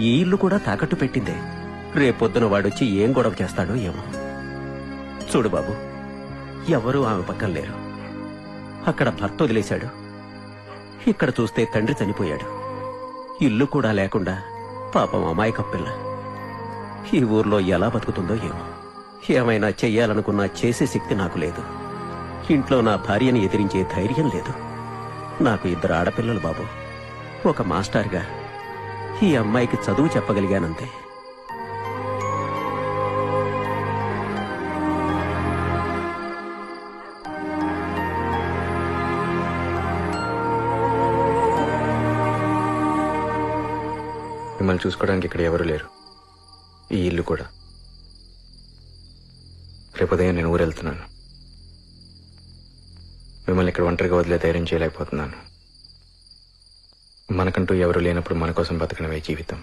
ఈ ఇల్లు కూడా తాకట్టు పెట్టిందే. రేపొద్దున వాడొచ్చి ఏం గొడవ చేస్తాడో ఏమో. చూడు బాబు, ఎవరూ ఆమె పక్కన లేరు. అక్కడ భర్త వదిలేశాడు, ఇక్కడ చూస్తే తండ్రి చనిపోయాడు. ఇల్లు కూడా లేకుండా పాపం అమాయకం పిల్ల ఈ ఊర్లో ఎలా బతుకుతుందో ఏమో. ఏమైనా చెయ్యాలనుకున్నా చేసే శక్తి నాకు లేదు. ఇంట్లో నా భార్యని ఎదిరించే ధైర్యం లేదు. నాకు 2 ఆడపిల్లలు బాబు. ఒక మాస్టర్గా ఈ అమ్మాయికి చదువు చెప్పగలిగానంతే. మిమ్మల్ని చూసుకోవడానికి ఇక్కడ ఎవరు లేరు. ఈ ఇల్లు కూడా. రేపు ఉదయం నేను ఊరెళ్తున్నాను. మిమ్మల్ని ఇక్కడ ఒంటరిగా వదిలే ధైర్యం చేయలేకపోతున్నాను. మనకంటూ ఎవరు లేనప్పుడు మన కోసం బతకడమే జీవితం.